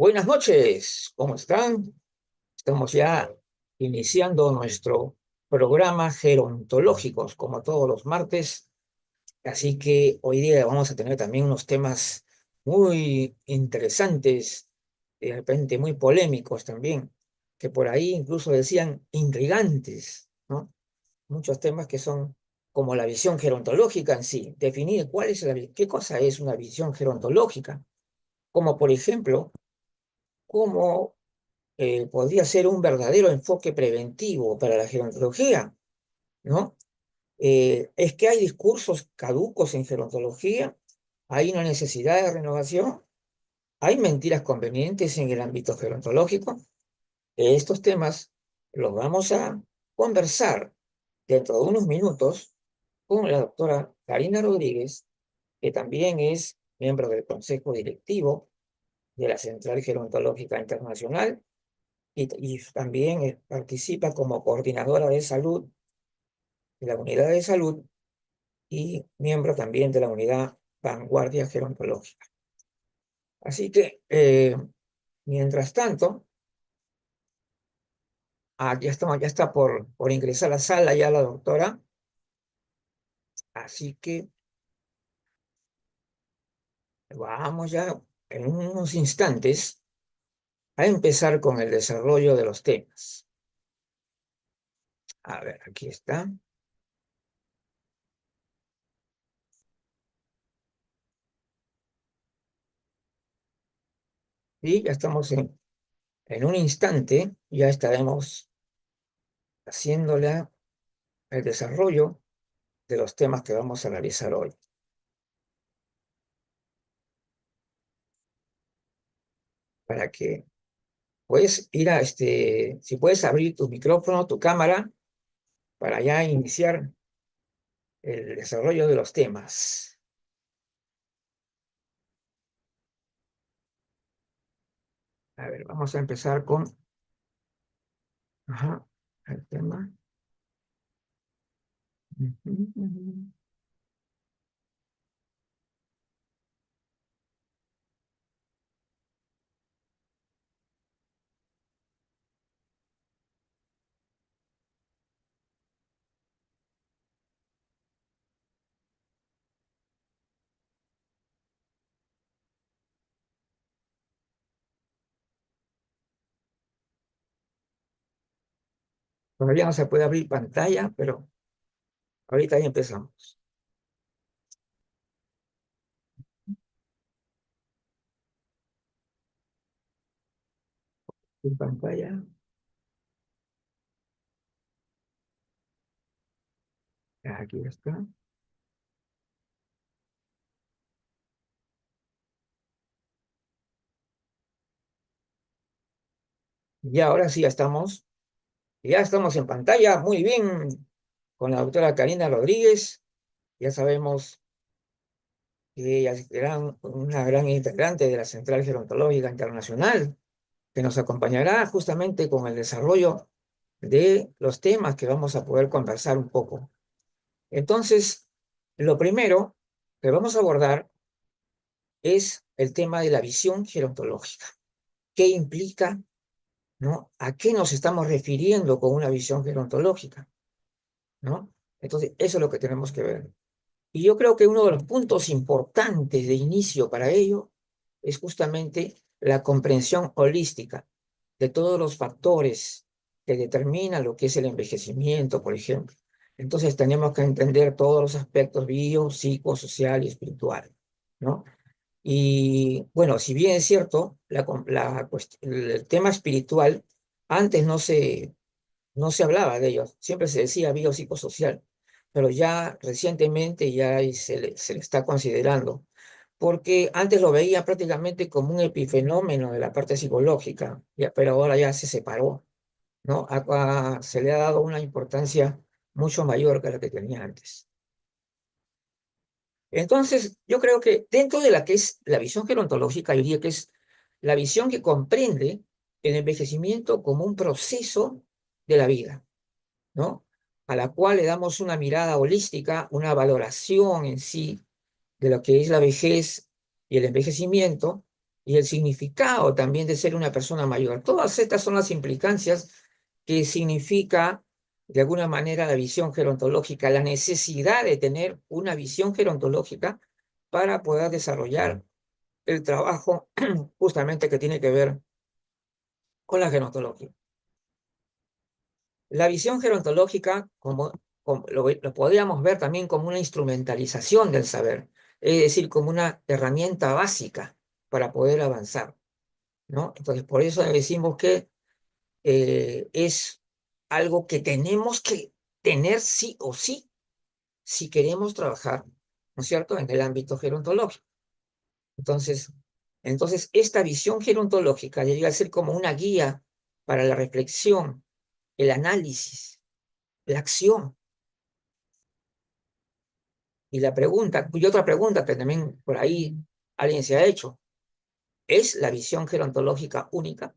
Buenas noches, ¿cómo están? Estamos ya iniciando nuestro programa Gerontológicos, como todos los martes. Así que hoy día vamos a tener también unos temas muy interesantes, de repente muy polémicos también, que por ahí incluso decían intrigantes, ¿no? Muchos temas que son como la visión gerontológica en sí, definir qué cosa es una visión gerontológica, como por ejemplo, cómo podría ser un verdadero enfoque preventivo para la gerontología, ¿no? Es que hay discursos caducos en gerontología, hay una necesidad de renovación, hay mentiras convenientes en el ámbito gerontológico. Estos temas los vamos a conversar dentro de unos minutos con la doctora Karina Rodríguez, que también es miembro del Consejo Directivo de la Central Gerontológica Internacional y también participa como coordinadora de salud de la unidad de salud y miembro también de la unidad Vanguardia Gerontológica. Así que, mientras tanto, ya está por ingresar a la sala ya la doctora, así que vamos ya en unos instantes a empezar con el desarrollo de los temas. A ver, aquí está. Y ya estamos en un instante, ya estaremos haciéndola el desarrollo de los temas que vamos a analizar hoy. Para que puedes ir si puedes abrir tu micrófono, tu cámara, para ya iniciar el desarrollo de los temas. A ver, vamos a empezar con ajá, el tema. Ujú, ujú. Todavía no se puede abrir pantalla, pero ahorita ya empezamos. En pantalla, aquí está. Y ahora sí ya estamos en pantalla, muy bien, con la doctora Karina Rodríguez. Ya sabemos que ella es una gran integrante de la Central Gerontológica Internacional, que nos acompañará justamente con el desarrollo de los temas que vamos a poder conversar un poco. Entonces, lo primero que vamos a abordar es el tema de la visión gerontológica. ¿Qué implica, no? ¿A qué nos estamos refiriendo con una visión gerontológica, no? Entonces, eso es lo que tenemos que ver. Y yo creo que uno de los puntos importantes de inicio para ello es justamente la comprensión holística de todos los factores que determinan lo que es el envejecimiento, por ejemplo. Entonces tenemos que entender todos los aspectos bio, psico, social y espiritual, ¿no? Y bueno, si bien es cierto, el tema espiritual antes no se hablaba de ellos, siempre se decía biopsicosocial, pero ya recientemente se le está considerando, porque antes lo veía prácticamente como un epifenómeno de la parte psicológica, pero ahora ya se separó, ¿no? Se le ha dado una importancia mucho mayor que la que tenía antes. Entonces, yo creo que dentro de la que es la visión gerontológica, yo diría que es la visión que comprende el envejecimiento como un proceso de la vida, ¿no? A la cual le damos una mirada holística, una valoración en sí de lo que es la vejez y el envejecimiento, y el significado también de ser una persona mayor. Todas estas son las implicancias que significa, de alguna manera, la visión gerontológica, la necesidad de tener una visión gerontológica para poder desarrollar el trabajo justamente que tiene que ver con la gerontología. La visión gerontológica, como lo podríamos ver también como una instrumentalización del saber, es decir, como una herramienta básica para poder avanzar, ¿no? Entonces, por eso decimos que es algo que tenemos que tener sí o sí, si queremos trabajar, ¿no es cierto?, en el ámbito gerontológico. Entonces, esta visión gerontológica debería ser como una guía para la reflexión, el análisis, la acción. Y otra pregunta que también por ahí alguien se ha hecho, ¿es la visión gerontológica única?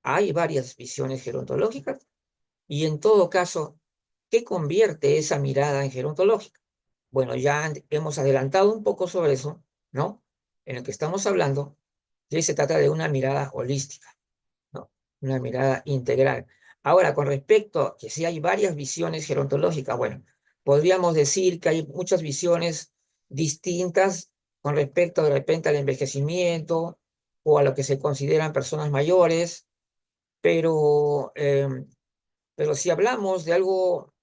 Hay varias visiones gerontológicas y en todo caso, ¿qué convierte esa mirada en gerontológica? Bueno, ya hemos adelantado un poco sobre eso, ¿no? En el que estamos hablando, que se trata de una mirada holística, ¿no? Una mirada integral. Ahora, con respecto a que si hay varias visiones gerontológicas, bueno, podríamos decir que hay muchas visiones distintas con respecto de repente al envejecimiento o a lo que se consideran personas mayores, pero, pero si hablamos de algo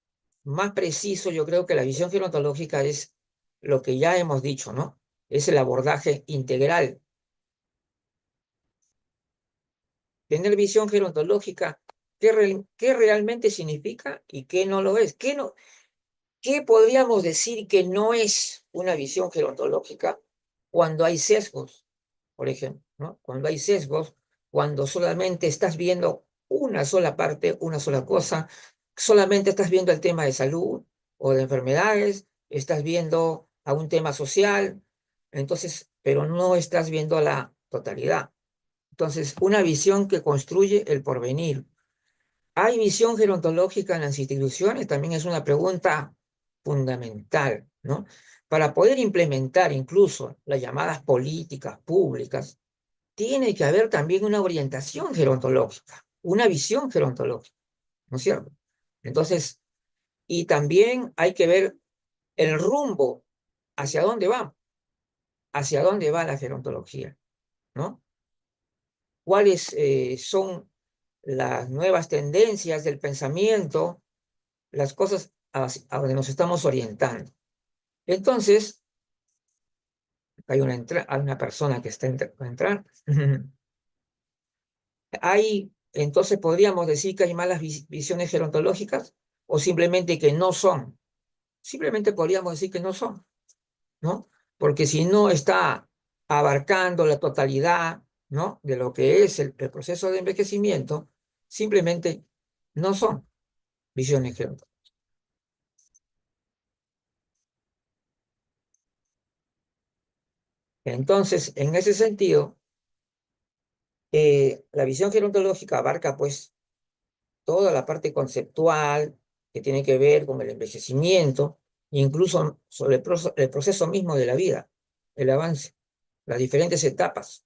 más preciso, yo creo que la visión gerontológica es lo que ya hemos dicho, ¿no? Es el abordaje integral. Tener visión gerontológica, ¿qué realmente significa y qué no lo es? ¿Qué podríamos decir que no es una visión gerontológica cuando hay sesgos, por ejemplo, ¿no? Cuando hay sesgos, cuando solamente estás viendo una sola parte, una sola cosa, solamente estás viendo el tema de salud o de enfermedades, estás viendo a un tema social, entonces, pero no estás viendo la totalidad. Entonces, una visión que construye el porvenir. ¿Hay visión gerontológica en las instituciones? También es una pregunta fundamental, ¿no? Para poder implementar incluso las llamadas políticas públicas, tiene que haber también una orientación gerontológica, una visión gerontológica, ¿no es cierto? Entonces, y también hay que ver el rumbo, hacia dónde va la gerontología, ¿no? ¿Cuáles son las nuevas tendencias del pensamiento, las cosas a donde nos estamos orientando? Entonces, hay una persona que está por entrar. Entonces podríamos decir que hay malas visiones gerontológicas o simplemente que no son. Simplemente podríamos decir que no son, ¿no? Porque si no está abarcando la totalidad, ¿no?, de lo que es el proceso de envejecimiento, simplemente no son visiones gerontológicas. Entonces, en ese sentido, la visión gerontológica abarca pues toda la parte conceptual que tiene que ver con el envejecimiento, incluso sobre el proceso mismo de la vida, el avance, las diferentes etapas,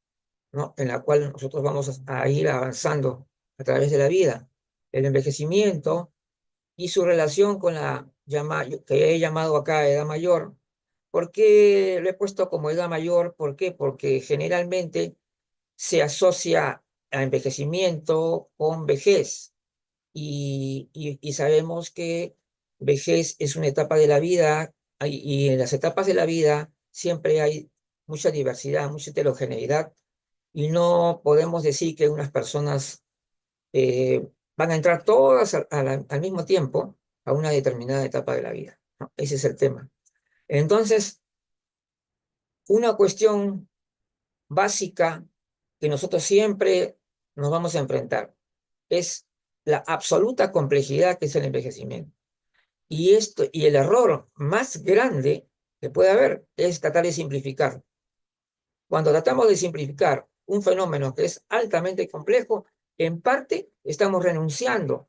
¿no?, en la cual nosotros vamos a ir avanzando a través de la vida. El envejecimiento y su relación con que he llamado acá edad mayor. ¿Por qué lo he puesto como edad mayor? ¿Por qué? Porque generalmente se asocia a envejecimiento con vejez y sabemos que vejez es una etapa de la vida y en las etapas de la vida siempre hay mucha diversidad, mucha heterogeneidad y no podemos decir que unas personas van a entrar todas al mismo tiempo a una determinada etapa de la vida, ¿no? Ese es el tema. Entonces, una cuestión básica que nosotros siempre nos vamos a enfrentar es la absoluta complejidad que es el envejecimiento. Y el error más grande que puede haber es tratar de simplificar. Cuando tratamos de simplificar un fenómeno que es altamente complejo, en parte estamos renunciando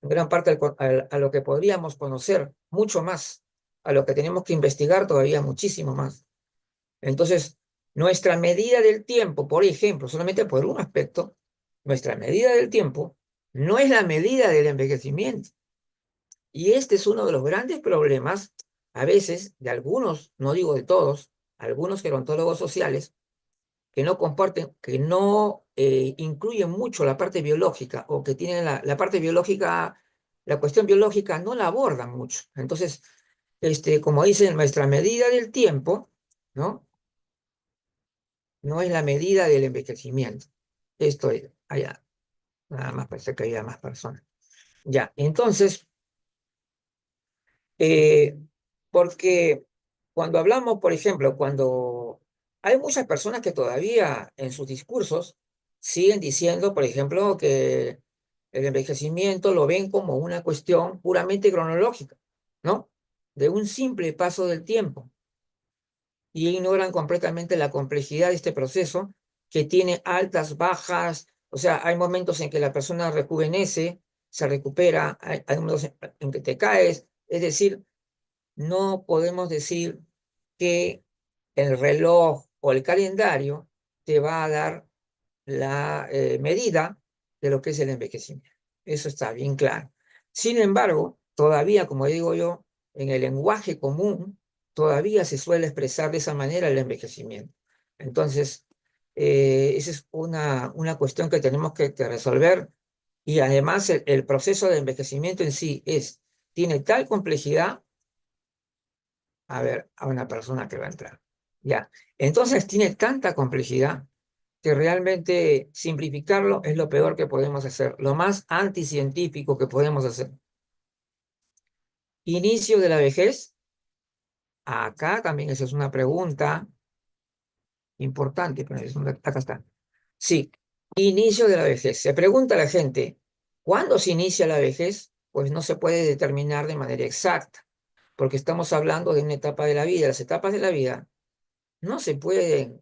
en gran parte a lo que podríamos conocer mucho más, a lo que tenemos que investigar todavía muchísimo más. Entonces, nuestra medida del tiempo, por ejemplo, solamente por un aspecto, nuestra medida del tiempo no es la medida del envejecimiento. Y este es uno de los grandes problemas, a veces, de algunos, no digo de todos, algunos gerontólogos sociales, que no comparten, que no incluyen mucho la parte biológica o que tienen la parte biológica, la cuestión biológica no la abordan mucho. Entonces, como dicen, nuestra medida del tiempo, ¿no? No es la medida del envejecimiento. Esto es, allá, nada más parece que haya más personas. Ya, entonces, Eh, porque cuando hablamos, por ejemplo, cuando hay muchas personas que todavía en sus discursos siguen diciendo, por ejemplo, que el envejecimiento lo ven como una cuestión puramente cronológica, ¿no? De un simple paso del tiempo y ignoran completamente la complejidad de este proceso que tiene altas, bajas, o sea, hay momentos en que la persona rejuvenece, se recupera, hay momentos en que te caes, es decir, no podemos decir que el reloj o el calendario te va a dar la medida de lo que es el envejecimiento. Eso está bien claro. Sin embargo, todavía, como digo yo, en el lenguaje común, todavía se suele expresar de esa manera el envejecimiento. Entonces, esa es una cuestión que tenemos que resolver y además el proceso de envejecimiento en sí tiene tal complejidad a ver a una persona que va a entrar. Ya. Entonces tiene tanta complejidad que realmente simplificarlo es lo peor que podemos hacer, lo más anticientífico que podemos hacer. Inicio de la vejez. Acá también esa es una pregunta importante, pero acá está. Sí, inicio de la vejez. Se pregunta a la gente, ¿cuándo se inicia la vejez? Pues no se puede determinar de manera exacta, porque estamos hablando de una etapa de la vida. Las etapas de la vida no se puede,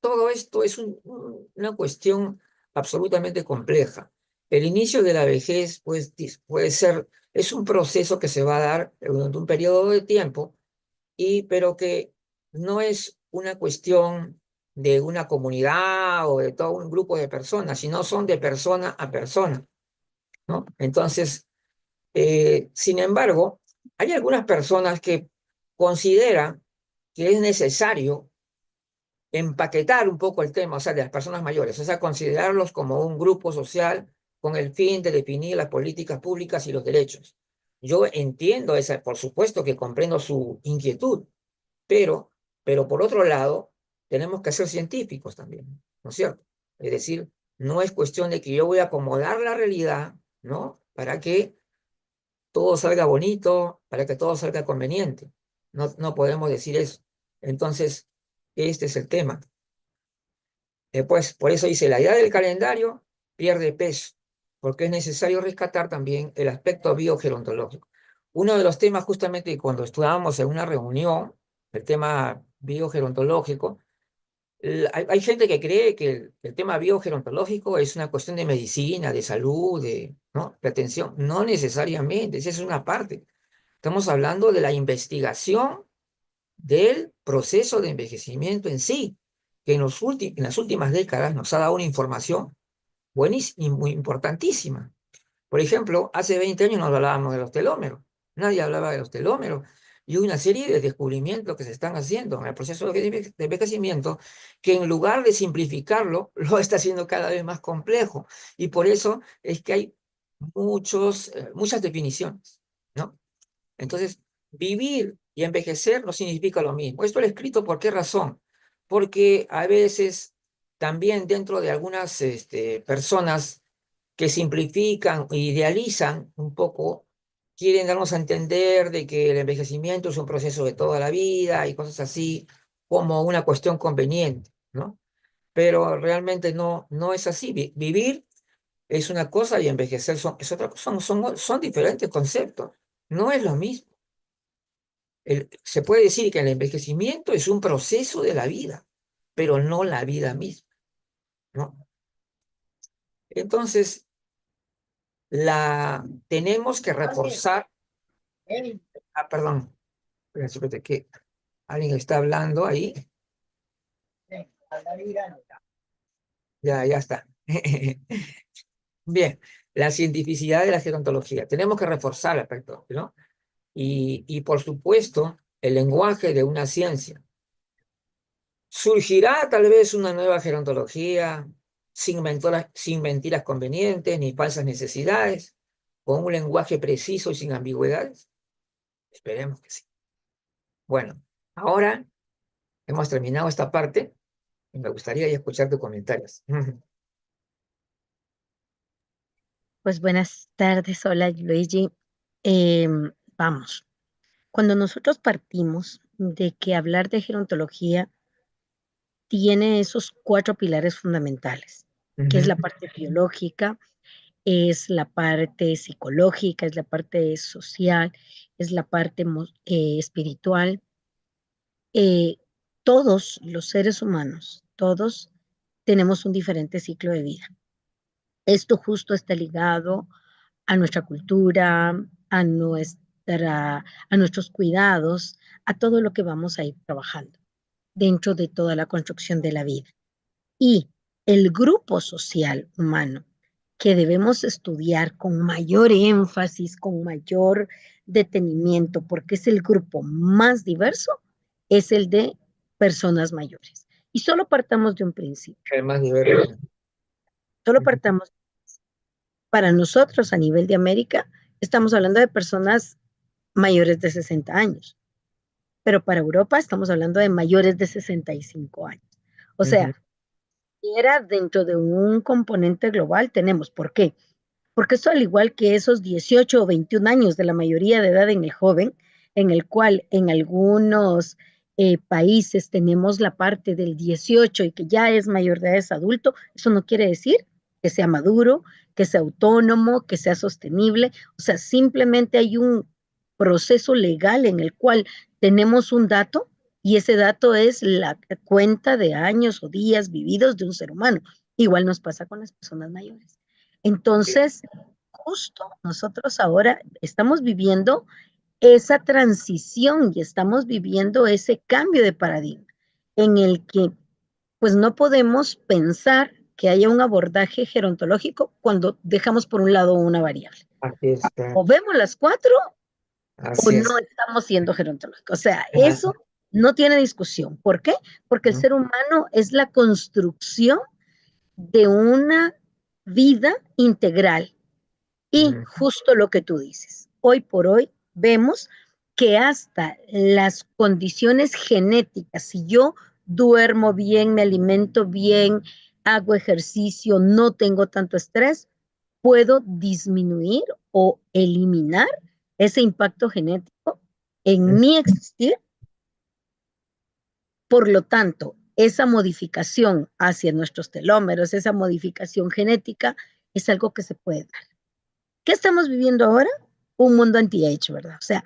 todo esto es una cuestión absolutamente compleja. El inicio de la vejez pues, puede ser, es un proceso que se va a dar durante un periodo de tiempo, pero que no es una cuestión de una comunidad o de todo un grupo de personas, sino son de persona a persona, ¿no? Entonces, sin embargo, hay algunas personas que consideran que es necesario empaquetar un poco el tema, o sea, de las personas mayores, o sea, considerarlos como un grupo social con el fin de definir las políticas públicas y los derechos. Yo entiendo esa, por supuesto que comprendo su inquietud, pero, pero por otro lado, tenemos que ser científicos también, ¿no es cierto? Es decir, no es cuestión de que yo voy a acomodar la realidad, ¿no? Para que todo salga bonito, para que todo salga conveniente. No, no podemos decir eso. Entonces, este es el tema. Pues por eso dice, la idea del calendario pierde peso, porque es necesario rescatar también el aspecto biogerontológico. Uno de los temas justamente cuando estudiábamos en una reunión, el tema biogerontológico, hay gente que cree que el tema biogerontológico es una cuestión de medicina, de salud, ¿no? De atención. No necesariamente, esa es una parte. Estamos hablando de la investigación del proceso de envejecimiento en sí, que en las últimas décadas nos ha dado una información buenísima y muy importantísima. Por ejemplo, hace 20 años no hablábamos de los telómeros, nadie hablaba de los telómeros, y una serie de descubrimientos que se están haciendo en el proceso de envejecimiento, que en lugar de simplificarlo, lo está haciendo cada vez más complejo, y por eso es que hay muchas definiciones, ¿no? Entonces, vivir y envejecer no significa lo mismo. Esto lo he escrito ¿por qué razón? Porque a veces también dentro de algunas personas que simplifican e idealizan un poco, quieren darnos a entender de que el envejecimiento es un proceso de toda la vida y cosas así, como una cuestión conveniente, ¿no? Pero realmente no es así. Vivir es una cosa y envejecer es otra cosa, son diferentes conceptos. No es lo mismo. Se puede decir que el envejecimiento es un proceso de la vida, pero no la vida misma, ¿no? Entonces, tenemos que reforzar, perdón, espérate que alguien está hablando ahí. Ya está. Bien, la cientificidad de la gerontología. Tenemos que reforzar el aspecto, ¿no? Y por supuesto, el lenguaje de una ciencia. Surgirá tal vez una nueva gerontología sin mentiras convenientes ni falsas necesidades, con un lenguaje preciso y sin ambigüedades. Esperemos que sí. Bueno, ahora hemos terminado esta parte y me gustaría ya escuchar tus comentarios. Pues buenas tardes, hola Luigi. Vamos, cuando nosotros partimos de que hablar de gerontología tiene esos cuatro pilares fundamentales, que es Ujú, la parte biológica, es la parte psicológica, es la parte social, es la parte espiritual. Eh, todos los seres humanos, todos tenemos un diferente ciclo de vida. Esto justo está ligado a nuestra cultura, a nuestros cuidados, a todo lo que vamos a ir trabajando dentro de toda la construcción de la vida. Y el grupo social humano que debemos estudiar con mayor énfasis, con mayor detenimiento, porque es el grupo más diverso, es el de personas mayores. Y solo partamos de un principio, el más diverso. solo Ujú, partamos para nosotros a nivel de América, estamos hablando de personas mayores de 60 años, pero para Europa estamos hablando de mayores de 65 años. O ujú. sea, era dentro de un componente global tenemos. ¿Por qué? Porque esto al igual que esos 18 o 21 años de la mayoría de edad en el joven, en el cual en algunos países tenemos la parte del 18 y que ya es mayor de edad, es adulto, eso no quiere decir que sea maduro, que sea autónomo, que sea sostenible, o sea, simplemente hay un proceso legal en el cual tenemos un dato y ese dato es la cuenta de años o días vividos de un ser humano. Igual nos pasa con las personas mayores. Entonces, justo nosotros ahora estamos viviendo esa transición y estamos viviendo ese cambio de paradigma en el que pues no podemos pensar que haya un abordaje gerontológico cuando dejamos por un lado una variable. Así es, claro. O vemos las cuatro o Así no es. estamos siendo gerontológicos. O sea, Ajá, eso no tiene discusión. ¿Por qué? Porque el ujú, ser humano es la construcción de una vida integral. Y ujú. justo lo que tú dices, hoy por hoy vemos que hasta las condiciones genéticas, si yo duermo bien, me alimento bien, hago ejercicio, no tengo tanto estrés, puedo disminuir o eliminar ese impacto genético en mi existir. Por lo tanto, esa modificación hacia nuestros telómeros, esa modificación genética, es algo que se puede dar. ¿Qué estamos viviendo ahora? Un mundo anti-age, ¿verdad? O sea,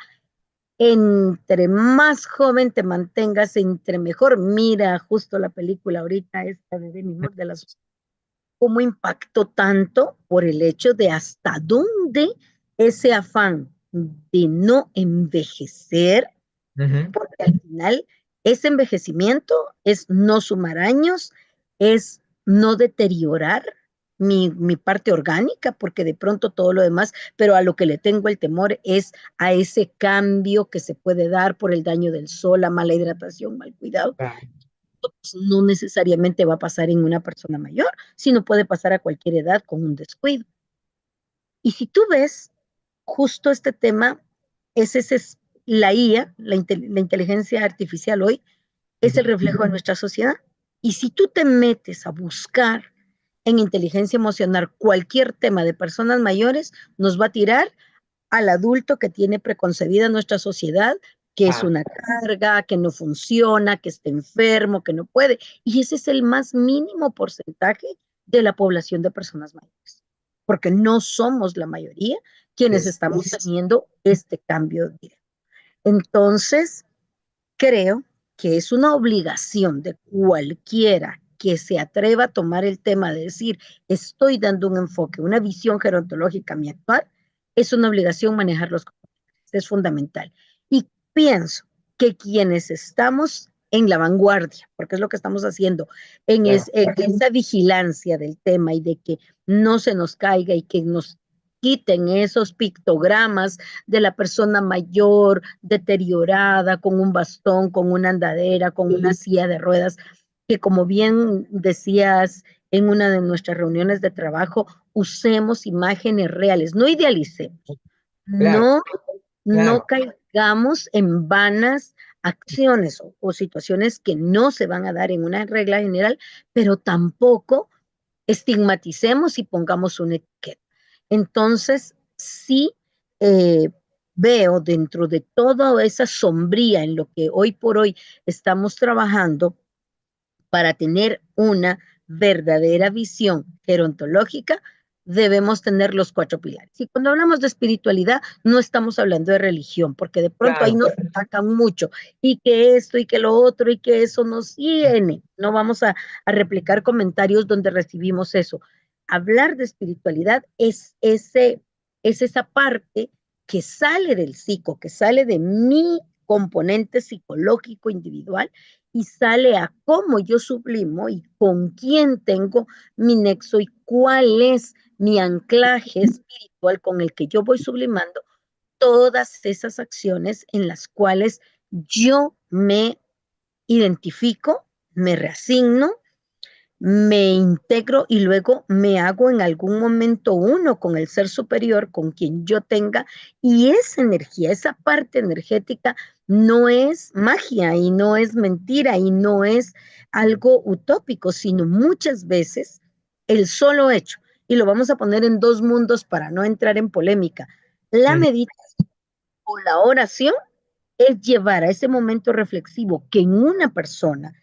entre más joven te mantengas, entre mejor. Mira justo la película ahorita esta de Demi Moore de las cómo impactó tanto por el hecho de hasta dónde ese afán de no envejecer, Ujú. porque al final ese envejecimiento es no sumar años, es no deteriorar mi parte orgánica, porque de pronto todo lo demás, pero a lo que le tengo el temor es a ese cambio que se puede dar por el daño del sol, la mala hidratación, mal cuidado. Claro, Pues no necesariamente va a pasar en una persona mayor, sino puede pasar a cualquier edad con un descuido. Y si tú ves justo este tema, es la IA, la inteligencia artificial hoy, es ujú. el reflejo de nuestra sociedad. Y si tú te metes a buscar en inteligencia emocional cualquier tema de personas mayores, nos va a tirar al adulto que tiene preconcebida nuestra sociedad, que es Ah, una carga, que no funciona, que está enfermo, que no puede. Y ese es el más mínimo porcentaje de la población de personas mayores, porque no somos la mayoría quienes es, estamos teniendo este cambio directo. Entonces, creo que es una obligación de cualquiera que se atreva a tomar el tema de decir, estoy dando un enfoque, una visión gerontológica a mi actual, es una obligación manejar los conflictos, es fundamental. Y pienso que quienes estamos en la vanguardia, porque es lo que estamos haciendo, Claro, en esa vigilancia del tema y de que no se nos caiga y que nos quiten esos pictogramas de la persona mayor, deteriorada, con un bastón, con una andadera, con una silla de ruedas, que como bien decías en una de nuestras reuniones de trabajo, usemos imágenes reales, no idealicemos, claro, no, no claro, caigamos en vanas acciones o situaciones que no se van a dar en una regla general, pero tampoco estigmaticemos y pongamos una etiqueta. Entonces, sí eh, veo dentro de toda esa sombría en lo que hoy por hoy estamos trabajando para tener una verdadera visión gerontológica, debemos tener los cuatro pilares. Y cuando hablamos de espiritualidad, no estamos hablando de religión, porque de pronto ahí claro. nos atacan mucho, y que esto y que lo otro y que eso nos viene. No vamos a replicar comentarios donde recibimos eso. Hablar de espiritualidad es esa parte que sale del psico, que sale de mi componente psicológico individual y sale a cómo yo sublimo y con quién tengo mi nexo y cuál es mi anclaje espiritual con el que yo voy sublimando todas esas acciones en las cuales yo me identifico, me reasigno, me integro y luego me hago en algún momento uno con el ser superior, con quien yo tenga, y esa energía, esa parte energética no es magia y no es mentira y no es algo utópico, sino muchas veces el solo hecho, y lo vamos a poner en dos mundos para no entrar en polémica, la Mm, meditación o la oración es llevar a ese momento reflexivo que en una persona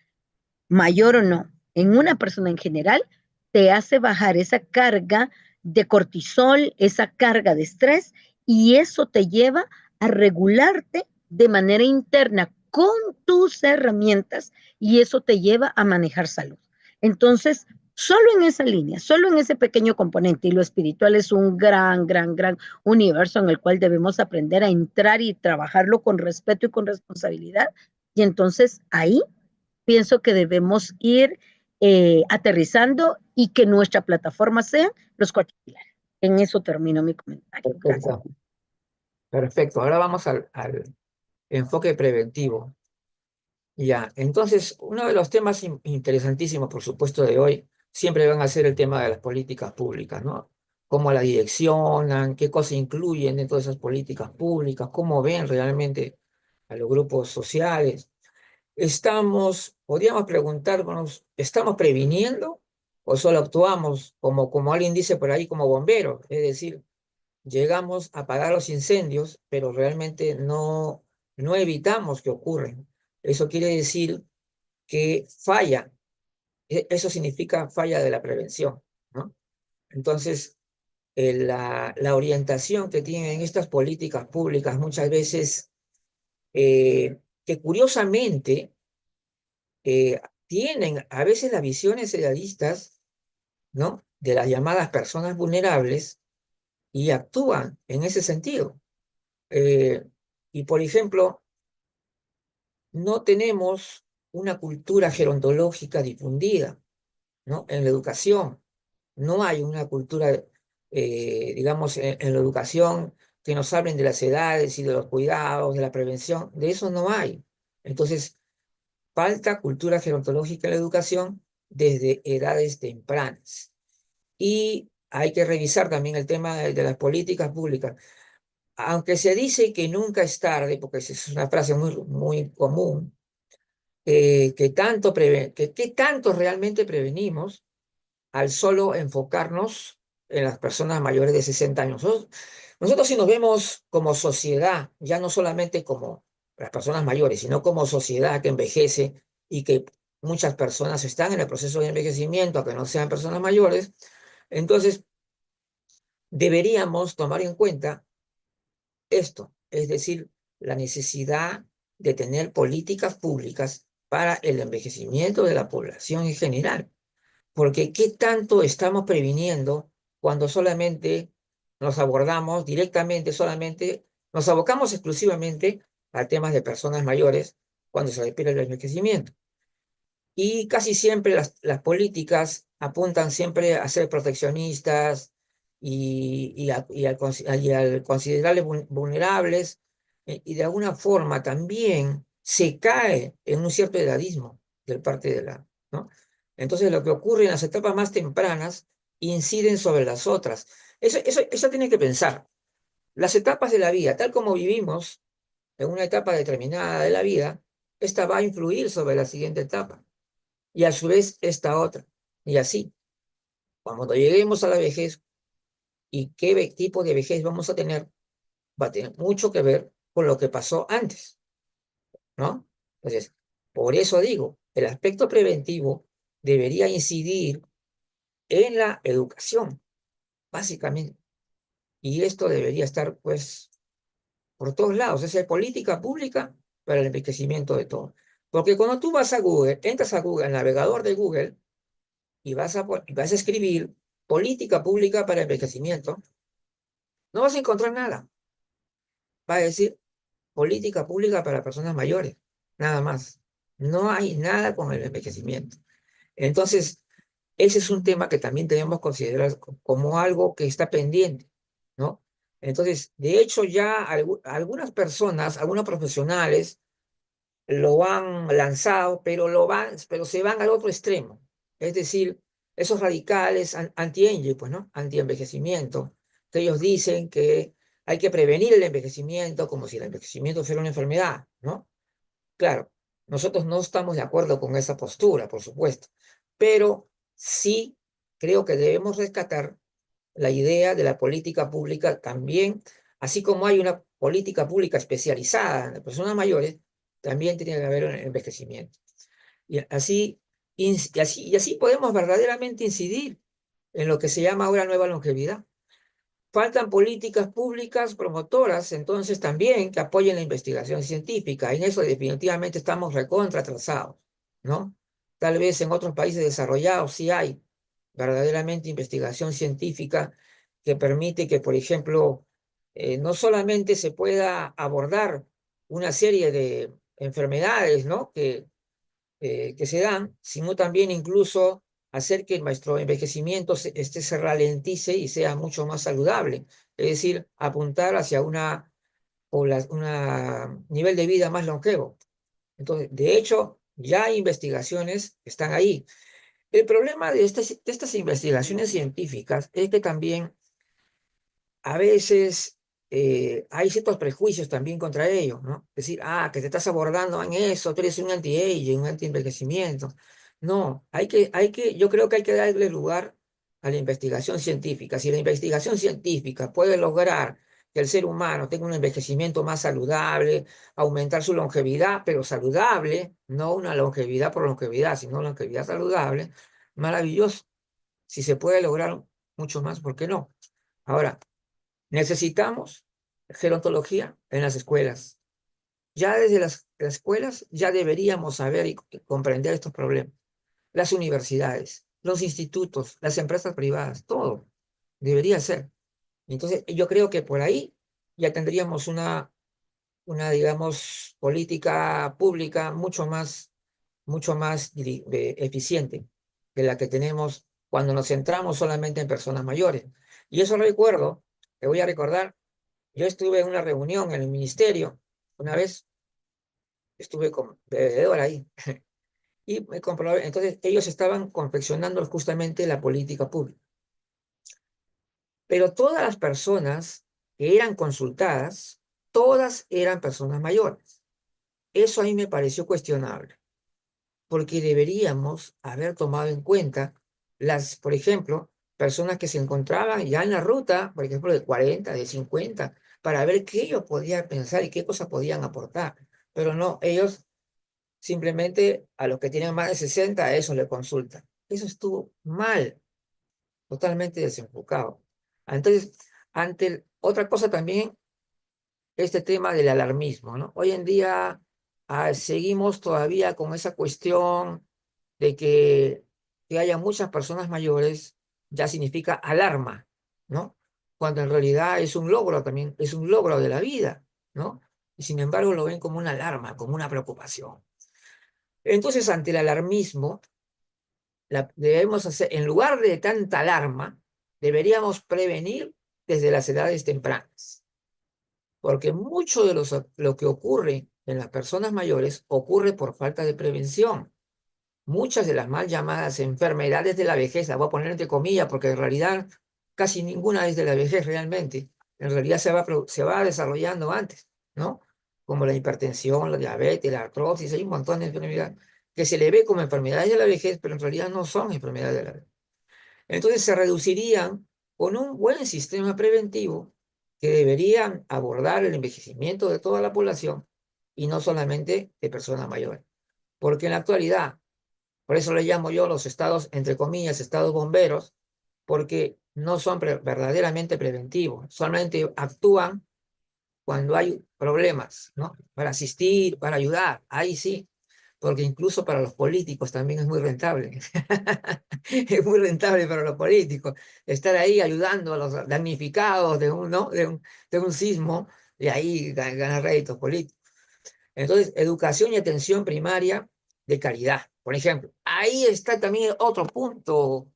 mayor o no, en una persona en general, te hace bajar esa carga de cortisol, esa carga de estrés, y eso te lleva a regularte de manera interna con tus herramientas y eso te lleva a manejar salud. Entonces, solo en esa línea, solo en ese pequeño componente, y lo espiritual es un gran universo en el cual debemos aprender a entrar y trabajarlo con respeto y con responsabilidad. Y entonces ahí pienso que debemos ir aterrizando y que nuestra plataforma sea los cuatro pilares. En eso termino mi comentario. Gracias. perfecto, perfecto. Ahora vamos al enfoque preventivo. Ya, entonces, uno de los temas interesantísimos, por supuesto, de hoy, siempre van a ser el tema de las políticas públicas, ¿no? Cómo la direccionan, qué cosas incluyen dentro de esas políticas públicas, cómo ven realmente a los grupos sociales. Podríamos preguntarnos, ¿estamos previniendo o solo actuamos como alguien dice por ahí, como bomberos? Es decir, llegamos a apagar los incendios, pero realmente no evitamos que ocurran. Eso quiere decir que falla, eso significa falla de la prevención, ¿no? Entonces, la orientación que tienen estas políticas públicas muchas veces, que curiosamente tienen a veces las visiones idealistas, ¿no? De las llamadas personas vulnerables y actúan en ese sentido. Eh, y por ejemplo, no tenemos una cultura gerontológica difundida, ¿no? En la educación. No hay una cultura, digamos, en la educación que nos hablen de las edades y de los cuidados, de la prevención. De eso no hay. Entonces, falta cultura gerontológica en la educación desde edades tempranas. Y hay que revisar también el tema de las políticas públicas. Aunque se dice que nunca es tarde, porque esa es una frase muy común, que tanto realmente prevenimos al solo enfocarnos en las personas mayores de 60 años. Nosotros si nos vemos como sociedad, ya no solamente como las personas mayores, sino como sociedad que envejece y que muchas personas están en el proceso de envejecimiento, aunque no sean personas mayores, entonces deberíamos tomar en cuenta esto, es decir, la necesidad de tener políticas públicas para el envejecimiento de la población en general. Porque ¿qué tanto estamos previniendo cuando solamente nos abordamos directamente, solamente nos abocamos exclusivamente a temas de personas mayores cuando se respira el envejecimiento. Y casi siempre las políticas apuntan siempre a ser proteccionistas y al considerarles vulnerables, y de alguna forma también se cae en un cierto edadismo del parte de la, ¿no? Entonces lo que ocurre en las etapas más tempranas inciden sobre las otras. Eso tiene que pensar. Las etapas de la vida, tal como vivimos en una etapa determinada de la vida, esta va a influir sobre la siguiente etapa y a su vez esta otra. Y así, cuando lleguemos a la vejez y qué tipo de vejez vamos a tener, va a tener mucho que ver con lo que pasó antes, ¿no? Entonces, por eso digo, el aspecto preventivo debería incidir en la educación, básicamente. Y esto debería estar, pues, por todos lados. Es política pública para el enriquecimiento de todo. Porque cuando tú vas a Google, entras a Google, al navegador de Google, y vas a escribir política pública para envejecimiento, no vas a encontrar nada. Va a decir política pública para personas mayores, nada más. No hay nada con el envejecimiento. Entonces, ese es un tema que también debemos considerar como algo que está pendiente, ¿no? Entonces, de hecho, ya algunas personas, algunos profesionales, lo han lanzado, pero se van al otro extremo. Es decir, esos radicales anti-aging, pues, ¿no? Anti-envejecimiento, que ellos dicen que hay que prevenir el envejecimiento como si el envejecimiento fuera una enfermedad, ¿no? Claro, nosotros no estamos de acuerdo con esa postura, por supuesto, pero sí creo que debemos rescatar la idea de la política pública también, así como hay una política pública especializada en las personas mayores, también tiene que haber un envejecimiento. Y así podemos verdaderamente incidir en lo que se llama ahora nueva longevidad. Faltan políticas públicas promotoras, entonces también que apoyen la investigación científica. En eso definitivamente estamos recontra atrasados, ¿no? Tal vez en otros países desarrollados sí hay verdaderamente investigación científica que permite que, por ejemplo, no solamente se pueda abordar una serie de enfermedades, ¿no? que se dan, sino también incluso hacer que nuestro envejecimiento se ralentice y sea mucho más saludable. Es decir, apuntar hacia una nivel de vida más longevo. Entonces, de hecho, ya hay investigaciones que están ahí. El problema de estas investigaciones científicas es que también a veces hay ciertos prejuicios también contra ellos, ¿no? Decir, que te estás abordando en eso, tú eres un anti-aging, un anti-envejecimiento. No, yo creo que hay que darle lugar a la investigación científica. Si la investigación científica puede lograr que el ser humano tenga un envejecimiento más saludable, aumentar su longevidad, pero saludable, no una longevidad por longevidad, sino longevidad saludable, maravilloso. Si se puede lograr mucho más, ¿por qué no? Ahora, necesitamos gerontología en las escuelas. Ya desde las escuelas ya deberíamos saber y comprender estos problemas. Las universidades, los institutos, las empresas privadas, todo debería ser. Entonces, yo creo que por ahí ya tendríamos digamos, política pública mucho más eficiente que la que tenemos cuando nos centramos solamente en personas mayores. Y eso recuerdo, te voy a recordar. Yo estuve en una reunión en el ministerio una vez, estuve con bebedor ahí, y me comprobé, entonces ellos estaban confeccionando justamente la política pública. Pero todas las personas que eran consultadas, todas eran personas mayores. Eso a mí me pareció cuestionable, porque deberíamos haber tomado en cuenta por ejemplo, personas que se encontraban ya en la ruta, por ejemplo, de 40, de 50, para ver qué ellos podían pensar y qué cosas podían aportar. Pero no, ellos simplemente a los que tienen más de 60, a eso le consultan. Eso estuvo mal, totalmente desenfocado. Entonces, otra cosa también, este tema del alarmismo, ¿no? Hoy en día seguimos todavía con esa cuestión de que haya muchas personas mayores ya significa alarma, ¿no? Cuando en realidad es un logro también, es un logro de la vida, ¿no? y sin embargo lo ven como una alarma, como una preocupación. Entonces, ante el alarmismo, debemos hacer, en lugar de tanta alarma, deberíamos prevenir desde las edades tempranas, porque mucho de lo que ocurre en las personas mayores ocurre por falta de prevención. Muchas de las mal llamadas enfermedades de la vejez, la voy a poner entre comillas, porque en realidad casi ninguna es de la vejez realmente. En realidad se va desarrollando antes, ¿no? Como la hipertensión, la diabetes, la artrosis, hay un montón de enfermedades que se le ve como enfermedades de la vejez, pero en realidad no son enfermedades de la vejez. Entonces se reducirían con un buen sistema preventivo que deberían abordar el envejecimiento de toda la población y no solamente de personas mayores. Porque en la actualidad, por eso le llamo yo los estados, entre comillas, estados bomberos, porque no son verdaderamente preventivos, solamente actúan cuando hay problemas, ¿no? Para asistir, para ayudar, ahí sí, porque incluso para los políticos también es muy rentable. Es muy rentable para los políticos estar ahí ayudando a los damnificados de un, ¿no? De un sismo y ahí ganar réditos políticos. Entonces, educación y atención primaria de calidad. Por ejemplo, ahí está también otro punto,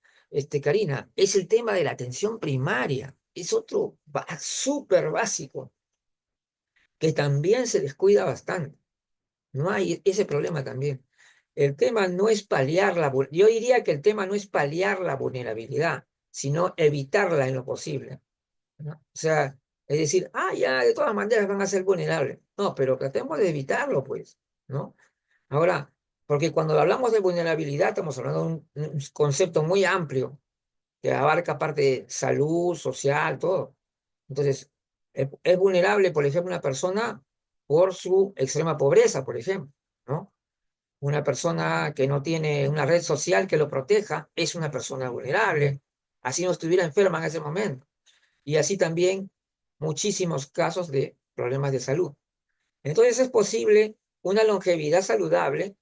Karina, es el tema de la atención primaria. Es otro súper básico que también se descuida bastante. No hay ese problema también. El tema no es paliar yo diría que el tema no es paliar la vulnerabilidad, sino evitarla en lo posible, ¿no? O sea, es decir, ya, de todas maneras van a ser vulnerables. No, pero tratemos de evitarlo, pues, ¿no? Ahora, porque cuando hablamos de vulnerabilidad, estamos hablando de un concepto muy amplio que abarca parte de salud, social, todo. Entonces, es vulnerable, por ejemplo, una persona por su extrema pobreza, por ejemplo, ¿no? Una persona que no tiene una red social que lo proteja es una persona vulnerable, así no estuviera enferma en ese momento. Y así también muchísimos casos de problemas de salud. Entonces es posible una longevidad saludable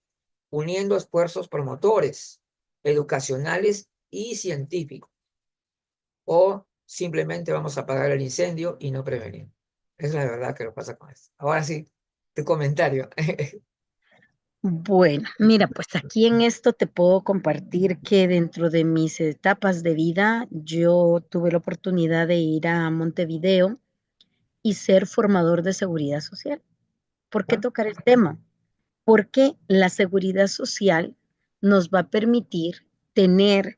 uniendo esfuerzos promotores, educacionales y científicos. O simplemente vamos a apagar el incendio y no prevenir. Es la verdad que lo pasa con esto. Ahora sí, tu comentario. Bueno, mira, pues aquí en esto te puedo compartir que dentro de mis etapas de vida, yo tuve la oportunidad de ir a Montevideo y ser formador de seguridad social. ¿Por qué ¿Ah? tocar el tema? Porque la seguridad social nos va a permitir tener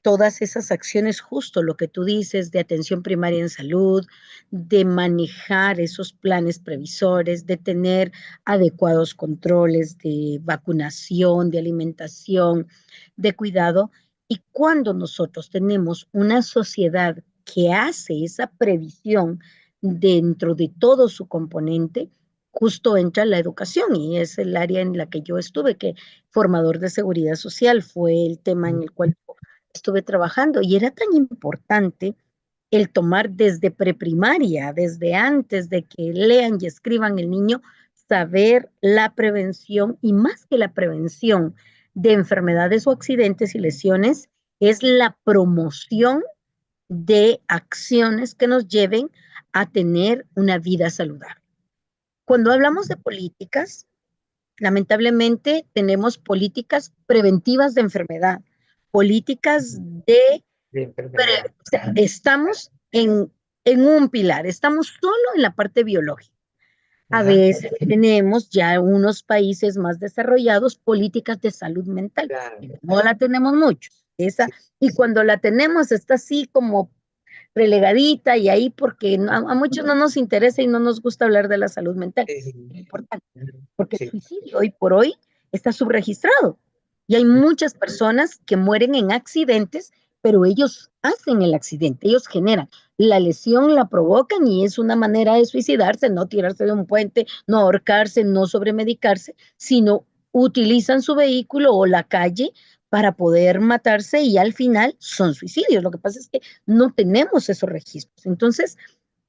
todas esas acciones, justo lo que tú dices, de atención primaria en salud, de manejar esos planes previsores, de tener adecuados controles de vacunación, de alimentación, de cuidado. Y cuando nosotros tenemos una sociedad que hace esa previsión dentro de todo su componente, justo entra la educación y es el área en la que yo estuve, que formador de seguridad social fue el tema en el cual estuve trabajando y era tan importante el tomar desde preprimaria, desde antes de que lean y escriban el niño, saber la prevención y más que la prevención de enfermedades o accidentes y lesiones, es la promoción de acciones que nos lleven a tener una vida saludable. Cuando hablamos de políticas, lamentablemente tenemos políticas preventivas de enfermedad, políticas de De enfermedad. o sea, estamos en un pilar, estamos solo en la parte biológica. A Ajá, veces tenemos ya unos países más desarrollados políticas de salud mental. claro. No la tenemos mucho. Esa, Sí, y cuando la tenemos está así como relegadita y ahí porque a muchos no nos interesa y no nos gusta hablar de la salud mental. sí, Es sí. importante, Ujú, porque el sí. suicidio hoy por hoy está subregistrado y hay muchas personas que mueren en accidentes, pero ellos hacen el accidente, ellos generan. La lesión la provocan y es una manera de suicidarse, no tirarse de un puente, no ahorcarse, no sobremedicarse, sino utilizan su vehículo o la calle para poder matarse y al final son suicidios. Lo que pasa es que no tenemos esos registros. Entonces,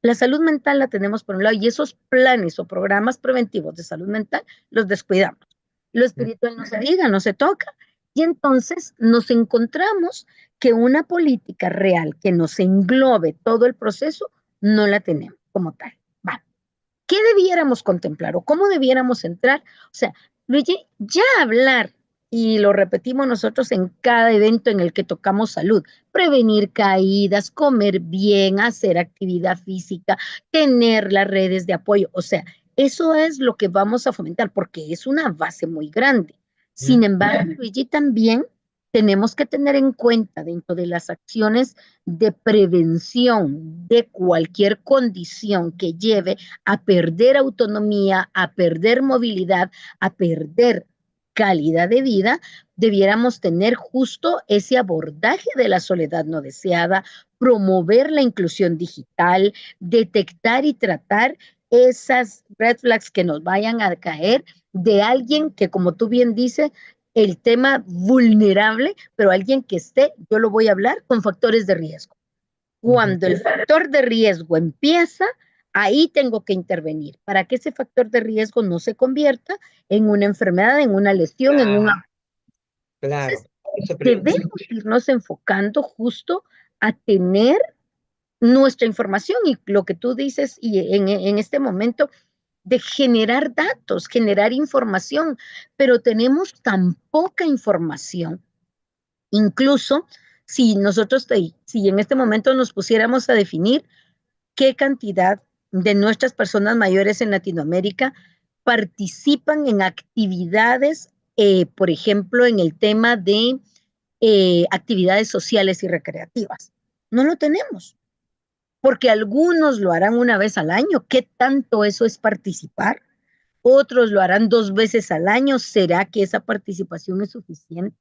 la salud mental la tenemos por un lado y esos planes o programas preventivos de salud mental los descuidamos. Lo espiritual no se diga, no se toca. Y entonces nos encontramos que una política real que nos englobe todo el proceso no la tenemos como tal. Va. ¿qué debiéramos contemplar o cómo debiéramos entrar? O sea, Luigi, ya hablar, y lo repetimos nosotros en cada evento en el que tocamos salud, prevenir caídas, comer bien, hacer actividad física, tener las redes de apoyo, o sea, eso es lo que vamos a fomentar porque es una base muy grande. Sin ¿Mm? embargo, Luigi, también tenemos que tener en cuenta dentro de las acciones de prevención de cualquier condición que lleve a perder autonomía, a perder movilidad, a perder calidad de vida, debiéramos tener justo ese abordaje de la soledad no deseada, promover la inclusión digital, detectar y tratar esas red flags que nos vayan a caer de alguien que, como tú bien dices, el tema vulnerable, pero alguien que esté, yo lo voy a hablar, con factores de riesgo. Ujú. Cuando el factor de riesgo empieza, ahí tengo que intervenir para que ese factor de riesgo no se convierta en una enfermedad, en una lesión, en un... Claro, claro. Debemos irnos enfocando justo a tener nuestra información y lo que tú dices y en este momento de generar datos, generar información, pero tenemos tan poca información. Incluso si nosotros, si en este momento nos pusiéramos a definir qué cantidad de nuestras personas mayores en Latinoamérica participan en actividades, por ejemplo, en el tema de actividades sociales y recreativas. No lo tenemos, porque algunos lo harán una vez al año. ¿Qué tanto eso es participar? Otros lo harán 2 veces al año. ¿Será que esa participación es suficiente?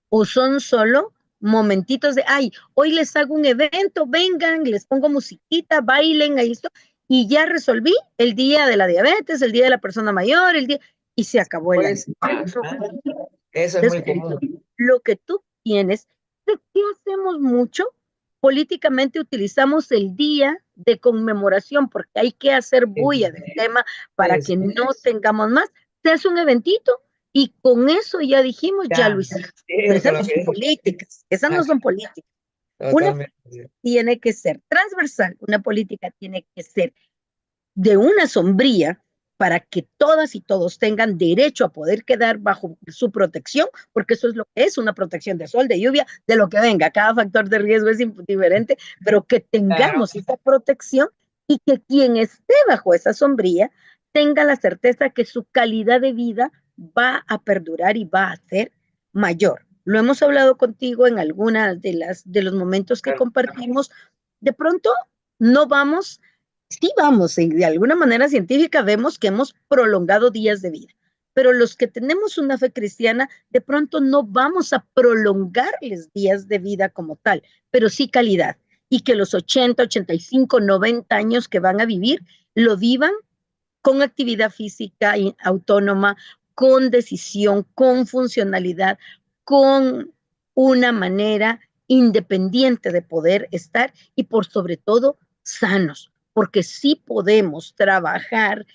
¿O son solo momentitos de, ay, hoy les hago un evento, vengan, les pongo musiquita, bailen, ahí esto, y ya resolví el día de la diabetes, el día de la persona mayor, el día, y se acabó el año? Pues, eso es muy Entonces, común. lo que tú tienes, ¿qué hacemos mucho? Políticamente utilizamos el día de conmemoración porque hay que hacer bulla del tema para Es, que no tengamos más. Se hace un eventito y con eso ya dijimos, ya lo ya, hicimos. Pero eso esas es no lo son que políticas, esas no ah, son políticas. Una totalmente. tiene que ser transversal, una política tiene que ser de una sombría para que todas y todos tengan derecho a poder quedar bajo su protección, porque eso es lo que es una protección de sol, de lluvia, de lo que venga. Cada factor de riesgo es diferente, pero que Claro, tengamos esa protección y que quien esté bajo esa sombría tenga la certeza que su calidad de vida va a perdurar y va a ser mayor. Lo hemos hablado contigo en algunas de los momentos que compartimos. De pronto no vamos, sí vamos, de alguna manera científica vemos que hemos prolongado días de vida, pero los que tenemos una fe cristiana, de pronto no vamos a prolongarles días de vida como tal, pero sí calidad, y que los 80, 85, 90 años que van a vivir, lo vivan con actividad física autónoma, con decisión, con funcionalidad, con una manera independiente de poder estar y por sobre todo sanos, porque sí podemos trabajar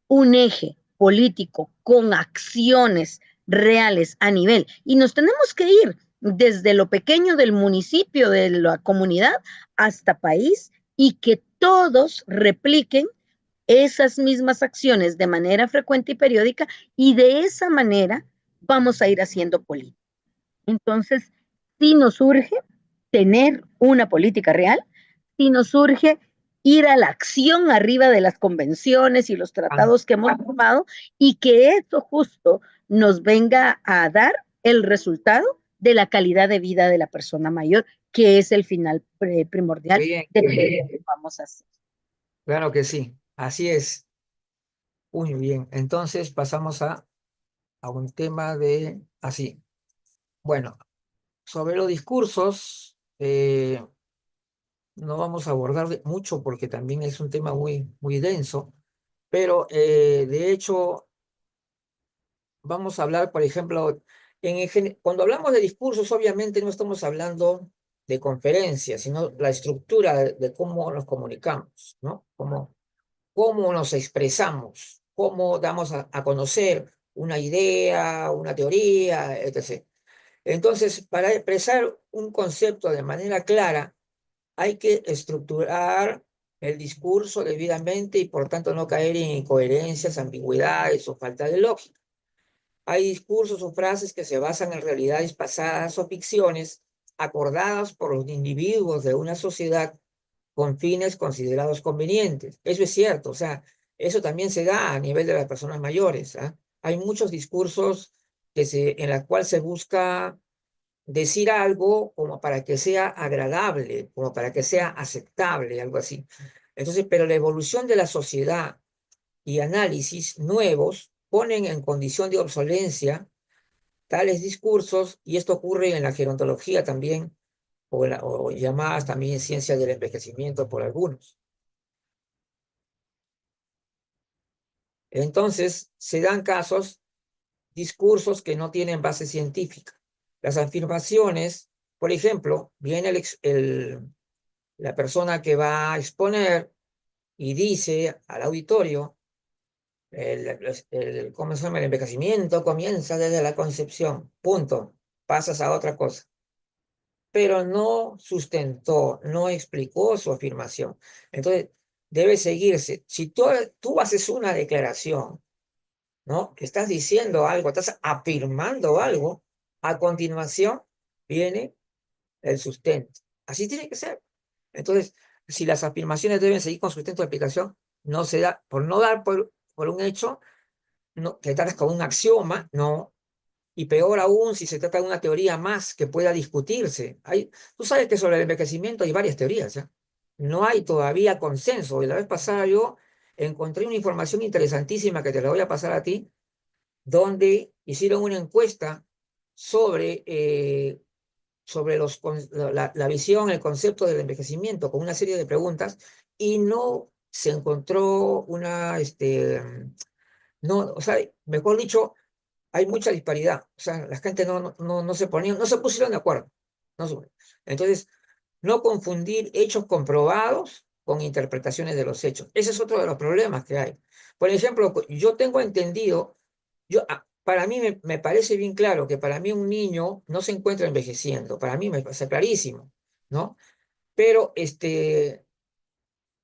un eje político con acciones reales a nivel y nos tenemos que ir desde lo pequeño del municipio, de la comunidad, hasta país y que todos repliquen esas mismas acciones de manera frecuente y periódica y de esa manera vamos a ir haciendo política. Entonces, sí nos urge tener una política real, sí nos urge ir a la acción arriba de las convenciones y los ah, tratados que hemos formado y que eso justo nos venga a dar el resultado de la calidad de vida de la persona mayor, que es el final primordial bien, de lo que vamos a hacer. claro que sí, así es. Muy bien, entonces pasamos a un tema de así. Bueno, sobre los discursos, no vamos a abordar mucho porque también es un tema muy, muy denso, pero de hecho vamos a hablar, por ejemplo, cuando hablamos de discursos, obviamente no estamos hablando de conferencias, sino la estructura de cómo nos comunicamos, ¿no? Cómo nos expresamos, cómo damos a conocer una idea, una teoría, etc. Entonces, para expresar un concepto de manera clara, hay que estructurar el discurso debidamente y por tanto no caer en incoherencias, ambigüedades o falta de lógica. Hay discursos o frases que se basan en realidades pasadas o ficciones acordadas por los individuos de una sociedad con fines considerados convenientes. Eso es cierto, o sea, eso también se da a nivel de las personas mayores. ¿Ah? Hay muchos discursos en la cual se busca decir algo como para que sea agradable, como para que sea aceptable, algo así. Entonces, pero la evolución de la sociedad y análisis nuevos ponen en condición de obsolencia tales discursos, y esto ocurre en la gerontología también, o llamadas también ciencias del envejecimiento por algunos. Entonces, se dan casos, discursos que no tienen base científica. Las afirmaciones, por ejemplo, viene la persona que va a exponer y dice al auditorio, ¿cómo se llama? El envejecimiento comienza desde la concepción, punto, pasas a otra cosa. Pero no sustentó, no explicó su afirmación. Entonces, debe seguirse. Si tú haces una declaración, ¿no? Estás diciendo algo, estás afirmando algo, a continuación viene el sustento. Así tiene que ser. Entonces, si las afirmaciones deben seguir con sustento de aplicación, no se da, por no dar por un hecho, no, que tratas con un axioma, no, y peor aún si se trata de una teoría más que pueda discutirse. Tú sabes que sobre el envejecimiento hay varias teorías, ¿eh? No hay todavía consenso. Y la vez pasada yo encontré una información interesantísima que te la voy a pasar a ti, donde hicieron una encuesta sobre, sobre la visión, el concepto del envejecimiento, con una serie de preguntas, y no se encontró no, o sea, mejor dicho, hay mucha disparidad. O sea, la gente no se ponían, no se pusieron de acuerdo. No se- Entonces, no confundir hechos comprobados con interpretaciones de los hechos. Ese es otro de los problemas que hay. Por ejemplo, yo tengo entendido, para mí me parece bien claro que para mí un niño no se encuentra envejeciendo. Para mí me parece clarísimo, ¿no? Pero,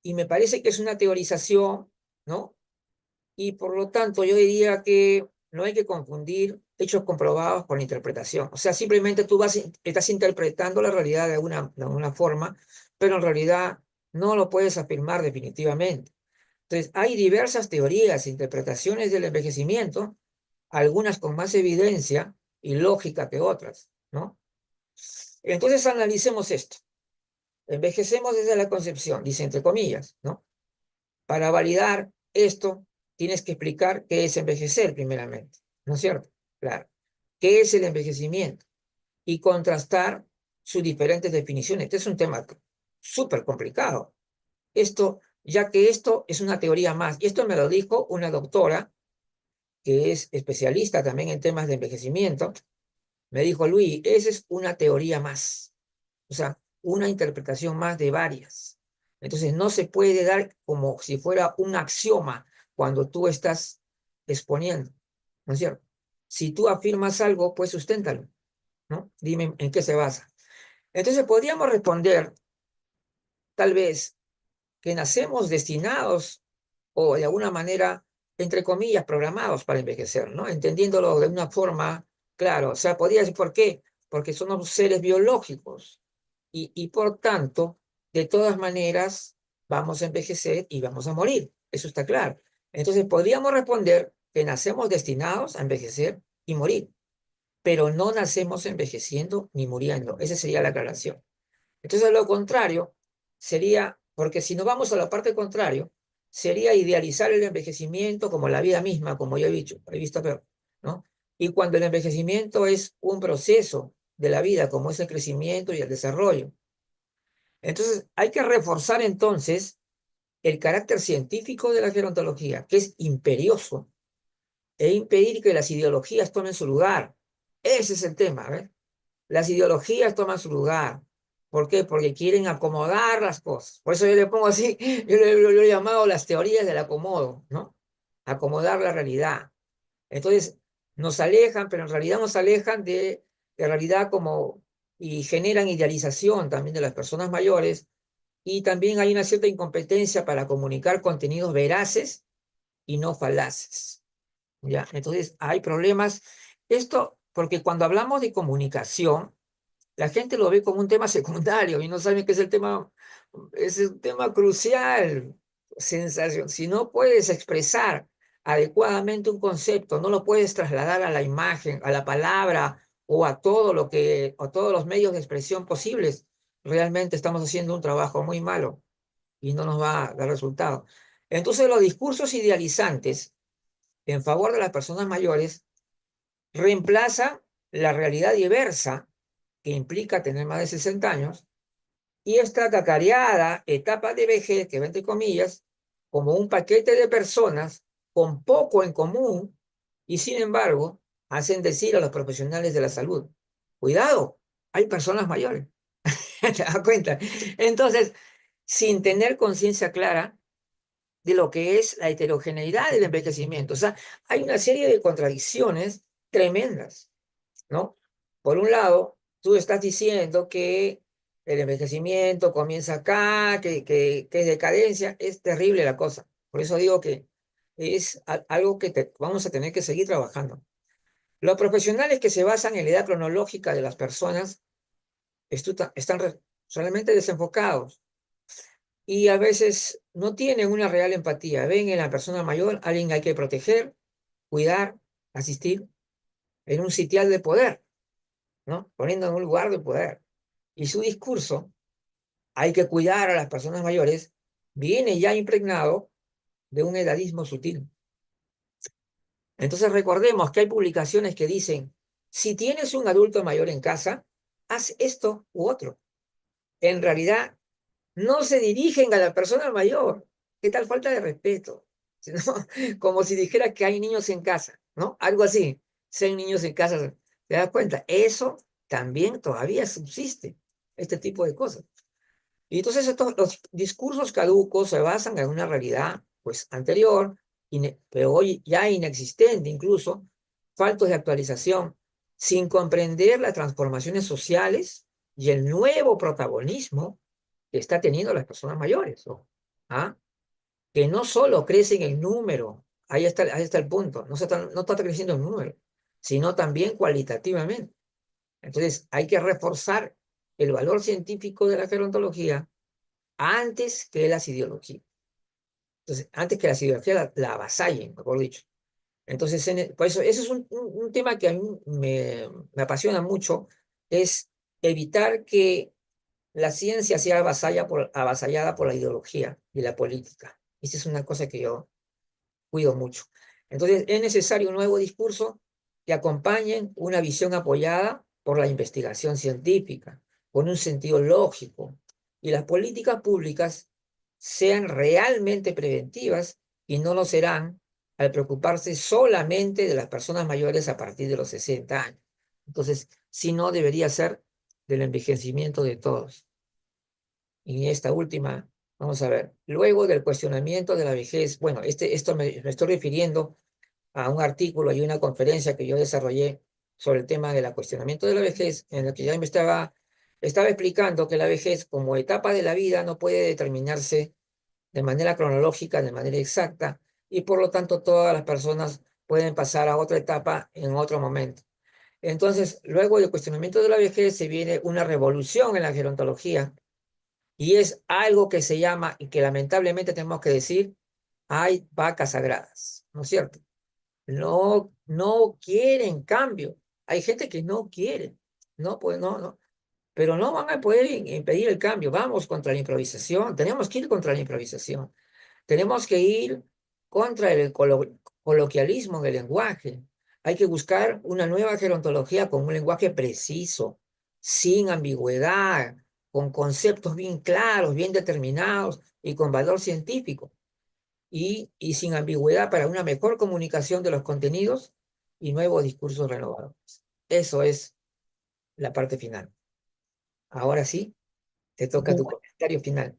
y me parece que es una teorización, ¿no? Y por lo tanto, yo diría que no hay que confundir hechos comprobados con interpretación. O sea, simplemente estás interpretando la realidad de alguna forma, pero en realidad no lo puedes afirmar definitivamente. Entonces, hay diversas teorías e interpretaciones del envejecimiento, algunas con más evidencia y lógica que otras, ¿no? Entonces, analicemos esto. Envejecemos desde la concepción, dice entre comillas, ¿no? Para validar esto, tienes que explicar qué es envejecer primeramente, ¿no es cierto? Claro. ¿Qué es el envejecimiento? Y contrastar sus diferentes definiciones. Este es un tema súper complicado. Ya que esto es una teoría más. Y esto me lo dijo una doctora que es especialista también en temas de envejecimiento. Me dijo, Luis, esa es una teoría más. O sea, una interpretación más de varias. Entonces, no se puede dar como si fuera un axioma cuando tú estás exponiendo, ¿no es cierto? Si tú afirmas algo, pues susténtalo, ¿no? Dime en qué se basa. Entonces, podríamos responder, tal vez, que nacemos destinados o de alguna manera, entre comillas, programados para envejecer, ¿no? Entendiéndolo de una forma, claro, o sea, podría decir, ¿por qué? Porque somos seres biológicos y por tanto, de todas maneras, vamos a envejecer y vamos a morir. Eso está claro. Entonces, podríamos responder que nacemos destinados a envejecer y morir, pero no nacemos envejeciendo ni muriendo. Esa sería la aclaración. Entonces, lo contrario sería, porque si nos vamos a la parte contraria, sería idealizar el envejecimiento como la vida misma, como yo he visto, pero, ¿no? Y cuando el envejecimiento es un proceso de la vida, como es el crecimiento y el desarrollo. Entonces, hay que reforzar entonces el carácter científico de la gerontología, que es imperioso, e impedir que las ideologías tomen su lugar. Ese es el tema, ¿ves? Las ideologías toman su lugar. ¿Por qué? Porque quieren acomodar las cosas. Por eso yo le pongo así, yo le he llamado las teorías del acomodo, ¿no? Acomodar la realidad. Entonces, nos alejan, pero en realidad nos alejan de realidad como, y generan idealización también de las personas mayores, y también hay una cierta incompetencia para comunicar contenidos veraces y no falaces. ¿Ya? Entonces, hay problemas. Esto, porque cuando hablamos de comunicación, la gente lo ve como un tema secundario y no saben que es un tema crucial, sensación. Si no puedes expresar adecuadamente un concepto, no lo puedes trasladar a la imagen, a la palabra o a a todos los medios de expresión posibles, realmente estamos haciendo un trabajo muy malo y no nos va a dar resultado. Entonces, los discursos idealizantes en favor de las personas mayores reemplazan la realidad diversa que implica tener más de 60 años y esta cacareada etapa de vejez, que va entre comillas, como un paquete de personas con poco en común y sin embargo hacen decir a los profesionales de la salud, cuidado, hay personas mayores. ¿Te das cuenta? Entonces, sin tener conciencia clara de lo que es la heterogeneidad del envejecimiento. O sea, hay una serie de contradicciones tremendas, ¿no? Por un lado, tú estás diciendo que el envejecimiento comienza acá, que es decadencia, es terrible la cosa. Por eso digo que es algo que vamos a tener que seguir trabajando. Los profesionales que se basan en la edad cronológica de las personas están realmente desenfocados y a veces no tienen una real empatía. Ven en la persona mayor alguien que hay que proteger, cuidar, asistir en un sitial de poder, ¿no? Poniendo en un lugar de poder. Y su discurso, hay que cuidar a las personas mayores, viene ya impregnado de un edadismo sutil. Entonces recordemos que hay publicaciones que dicen, si tienes un adulto mayor en casa, haz esto u otro. En realidad, no se dirigen a la persona mayor. ¿Qué tal falta de respeto? Sino, como si dijera que hay niños en casa, ¿no? Algo así. Si hay niños en casa, ¿te das cuenta? Eso también todavía subsiste, este tipo de cosas. Y entonces los discursos caducos se basan en una realidad pues anterior, pero hoy ya inexistente incluso, faltos de actualización, sin comprender las transformaciones sociales y el nuevo protagonismo que está teniendo las personas mayores, ¿no? ¿Ah? Que no solo crecen en número, ahí está el punto, no está creciendo en número, sino también cualitativamente. Entonces hay que reforzar el valor científico de la gerontología antes que las ideologías. Entonces, antes que las ideologías la avasallen, mejor dicho. Entonces, por eso, ese es un tema que a mí me apasiona mucho, es evitar que la ciencia sea avasallada por la ideología y la política. Esa es una cosa que yo cuido mucho. Entonces, es necesario un nuevo discurso que acompañe una visión apoyada por la investigación científica, con un sentido lógico, y las políticas públicas sean realmente preventivas y no lo serán al preocuparse solamente de las personas mayores a partir de los 60 años. Entonces, si no, debería ser del envejecimiento de todos. Y esta última, vamos a ver, luego del cuestionamiento de la vejez, bueno, esto me estoy refiriendo a un artículo y una conferencia que yo desarrollé sobre el tema del cuestionamiento de la vejez, en el que ya estaba explicando que la vejez como etapa de la vida no puede determinarse de manera cronológica, de manera exacta, y por lo tanto todas las personas pueden pasar a otra etapa en otro momento. Entonces, luego del cuestionamiento de la vejez se viene una revolución en la gerontología y es algo que se llama, y que lamentablemente tenemos que decir, hay vacas sagradas, ¿no es cierto? No quieren cambio. Hay gente que no quiere, no, pues no, pero no van a poder impedir el cambio. Vamos contra la improvisación, tenemos que ir contra la improvisación, tenemos que ir contra el coloquialismo del lenguaje. Hay que buscar una nueva gerontología con un lenguaje preciso, sin ambigüedad, con conceptos bien claros, bien determinados y con valor científico y sin ambigüedad para una mejor comunicación de los contenidos y nuevos discursos renovadores. Eso es la parte final. Ahora sí, te toca tu Bu- comentario final.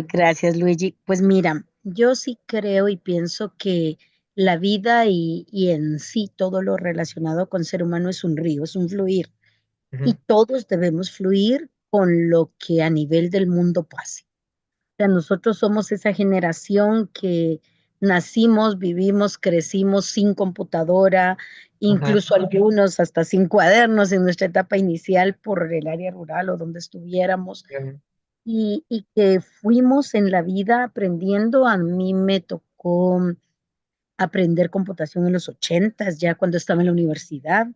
Gracias, Luigi. Pues mira, yo sí creo y pienso que la vida y en sí todo lo relacionado con ser humano es un río, es un fluir. Y Ujú, todos debemos fluir con lo que a nivel del mundo pase. O sea, nosotros somos esa generación que nacimos, vivimos, crecimos sin computadora, Ajá, incluso algunos hasta sin cuadernos en nuestra etapa inicial por el área rural o donde estuviéramos, claro, y que fuimos en la vida aprendiendo. A mí me tocó aprender computación en los 80, ya cuando estaba en la universidad,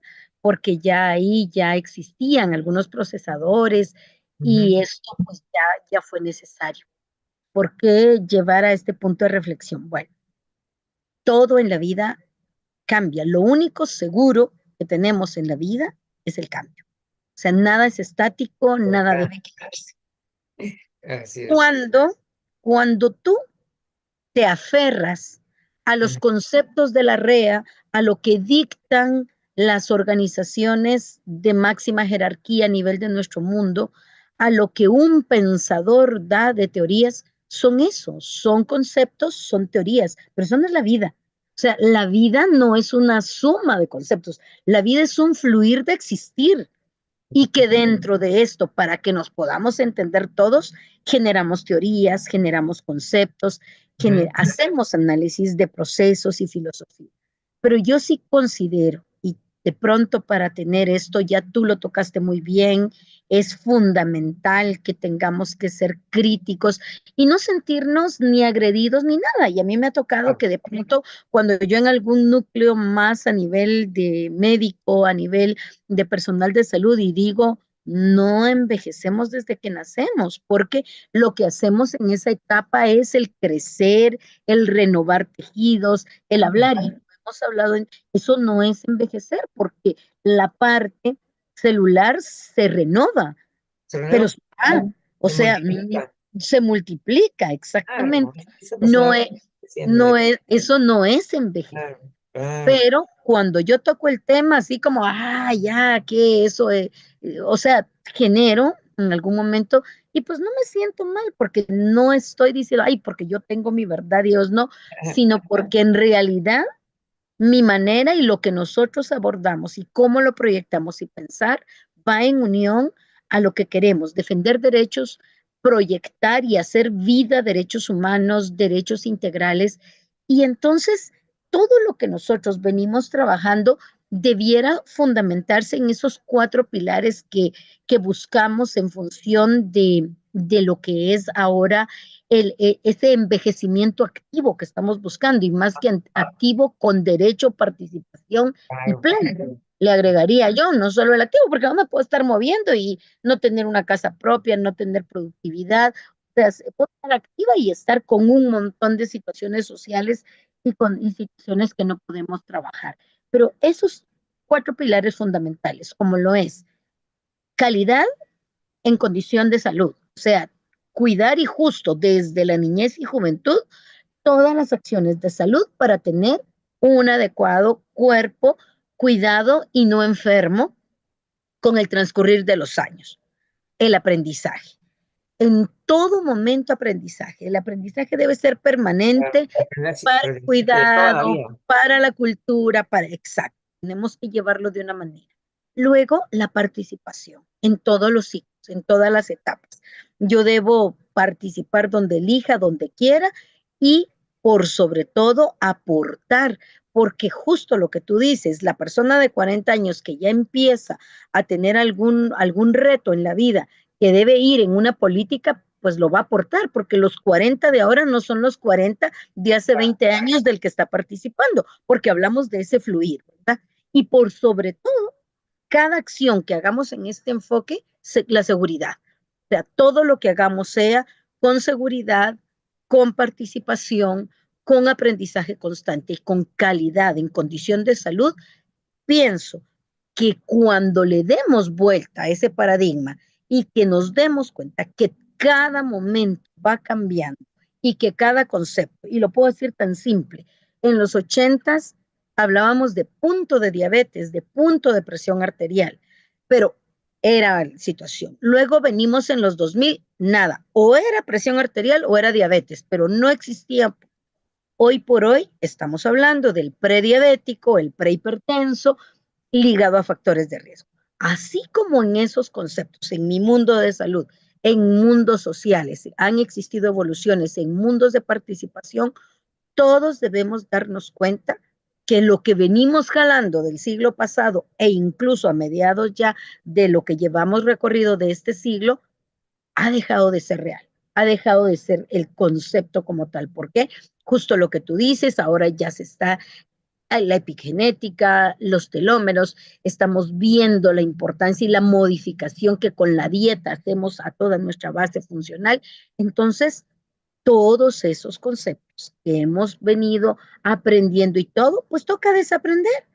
porque ya ahí ya existían algunos procesadores ujú, y esto pues ya fue necesario. ¿Por qué llevar a este punto de reflexión? Bueno, todo en la vida cambia. Lo único seguro que tenemos en la vida es el cambio. O sea, nada es estático, nada verdad, debe quedarse. así es. Cuando tú te aferras a los Ujú, conceptos de la REA, a lo que dictan las organizaciones de máxima jerarquía a nivel de nuestro mundo, a lo que un pensador da de teorías, son eso, son conceptos, son teorías, pero eso no es la vida. O sea, la vida no es una suma de conceptos, la vida es un fluir de existir y que dentro de esto, para que nos podamos entender todos, generamos teorías, generamos conceptos, ujú. hacemos análisis de procesos y filosofía. Pero yo sí considero, y de pronto para tener esto, ya tú lo tocaste muy bien, es fundamental que tengamos que ser críticos y no sentirnos ni agredidos ni nada. Y a mí me ha tocado Ah, que de pronto, cuando yo en algún núcleo más a nivel de médico, a nivel de personal de salud, y digo, no envejecemos desde que nacemos, porque lo que hacemos en esa etapa es el crecer, el renovar tejidos, el claro, hablar. Y hemos hablado en eso, no es envejecer, porque la parte celular se renova, se pero renueva, o se sea, multiplica. se multiplica Claro, exactamente. esa No persona es, diciendo no de, es, eso no es envejecer. claro, claro, Pero cuando yo toco el tema así como, ya, que eso, o sea, genero en algún momento, y pues no me siento mal porque no estoy diciendo, ay, porque yo tengo mi verdad, Dios no, sino porque en realidad mi manera y lo que nosotros abordamos y cómo lo proyectamos y pensar va en unión a lo que queremos, defender derechos, proyectar y hacer vida, derechos humanos, derechos integrales. Y entonces todo lo que nosotros venimos trabajando debiera fundamentarse en esos cuatro pilares que buscamos en función de lo que es ahora ese envejecimiento activo que estamos buscando, y más que activo, con derecho, participación y claro, pleno. Le agregaría yo, no solo el activo, porque no me puedo estar moviendo y no tener una casa propia, no tener productividad. O sea, se puede estar activa y estar con un montón de situaciones sociales y con instituciones que no podemos trabajar. Pero esos cuatro pilares fundamentales, como lo es calidad en condición de salud, o sea, cuidar y justo desde la niñez y juventud todas las acciones de salud para tener un adecuado cuerpo, cuidado y no enfermo con el transcurrir de los años. El aprendizaje. En todo momento aprendizaje. El aprendizaje debe ser claro, permanente para el aprendizaje de toda la cuidado, vida. para la cultura, para exacto. Tenemos que llevarlo de una manera. Luego, la participación en todos los ciclos, en todas las etapas. Yo debo participar donde elija, donde quiera y por sobre todo aportar, porque justo lo que tú dices, la persona de 40 años que ya empieza a tener algún reto en la vida que debe ir en una política, pues lo va a aportar, porque los 40 de ahora no son los 40 de hace 20 años del que está participando, porque hablamos de ese fluir, ¿verdad? Y por sobre todo, cada acción que hagamos en este enfoque, la seguridad. O sea, todo lo que hagamos sea con seguridad, con participación, con aprendizaje constante y con calidad en condición de salud. Pienso que cuando le demos vuelta a ese paradigma y que nos demos cuenta que cada momento va cambiando y que cada concepto, y lo puedo decir tan simple, en los 80 hablábamos de punto de diabetes, de punto de presión arterial, pero era la situación. Luego venimos en los 2000, nada, o era presión arterial o era diabetes, pero no existía. Hoy por hoy estamos hablando del prediabético, el prehipertenso, ligado a factores de riesgo. Así como en esos conceptos, en mi mundo de salud, en mundos sociales, han existido evoluciones en mundos de participación, todos debemos darnos cuenta que lo que venimos jalando del siglo pasado e incluso a mediados ya de lo que llevamos recorrido de este siglo, ha dejado de ser real, ha dejado de ser el concepto como tal. ¿Por qué? Justo lo que tú dices, ahora ya se está la epigenética, los telómeros, estamos viendo la importancia y la modificación que con la dieta hacemos a toda nuestra base funcional. Entonces, todos esos conceptos que hemos venido aprendiendo y todo, pues toca desaprender.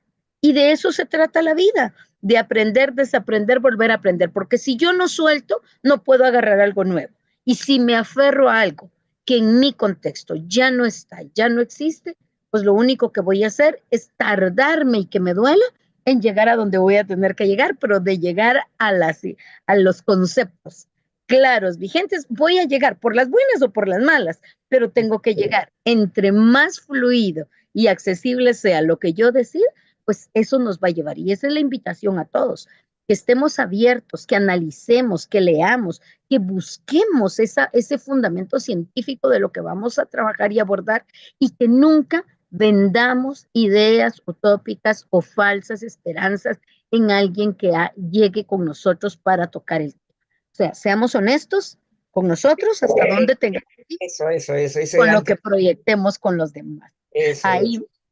Y de eso se trata la vida, de aprender, desaprender, volver a aprender. Porque si yo no suelto, no puedo agarrar algo nuevo. Y si me aferro a algo que en mi contexto ya no está, ya no existe, pues lo único que voy a hacer es tardarme y que me duela en llegar a donde voy a tener que llegar, pero de llegar a los conceptos claros, vigentes, voy a llegar por las buenas o por las malas, pero tengo que llegar. Entre más fluido y accesible sea lo que yo decida, pues eso nos va a llevar. Y esa es la invitación a todos, que estemos abiertos, que analicemos, que leamos, que busquemos ese fundamento científico de lo que vamos a trabajar y abordar y que nunca vendamos ideas utópicas o falsas esperanzas en alguien que llegue con nosotros para tocar el tema. O sea, seamos honestos con nosotros hasta donde tengamos ese con gran lo que tema, proyectemos con los demás. eso.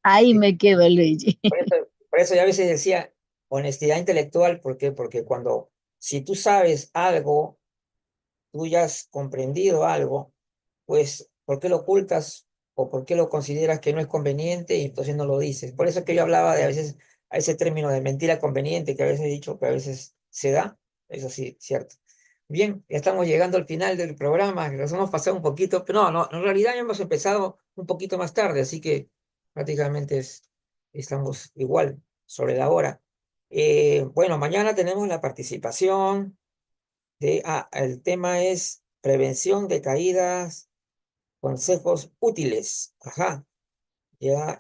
Ahí me quedo, Luigi. Por eso yo a veces decía honestidad intelectual, ¿por qué? Porque si tú sabes algo, tú ya has comprendido algo, pues, ¿por qué lo ocultas o por qué lo consideras que no es conveniente y entonces no lo dices? Por eso es que yo hablaba de a veces a ese término de mentira conveniente que a veces he dicho que a veces se da, eso sí, cierto. Bien, ya estamos llegando al final del programa, nos hemos pasado un poquito, pero no, en realidad ya hemos empezado un poquito más tarde, así que prácticamente estamos igual sobre la hora. Bueno, mañana tenemos la participación el tema es prevención de caídas, consejos útiles. Ajá, ya,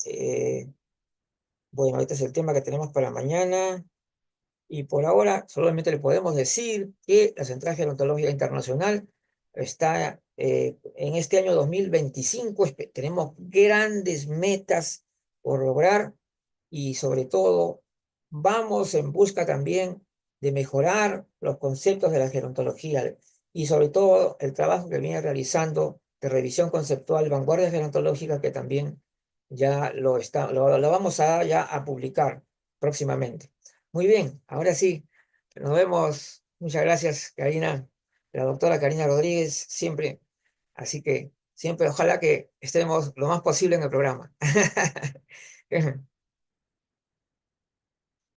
bueno, este es el tema que tenemos para mañana. Y por ahora solamente le podemos decir que la Central Gerontológica Internacional está en este año 2025. Tenemos grandes metas por lograr y sobre todo vamos en busca también de mejorar los conceptos de la gerontología y sobre todo el trabajo que viene realizando de revisión conceptual, vanguardia gerontológica, que también ya lo vamos ya a publicar próximamente. Muy bien, ahora sí, nos vemos. Muchas gracias, Karina, la doctora Karina Rodríguez, siempre. Así que siempre ojalá que estemos lo más posible en el programa.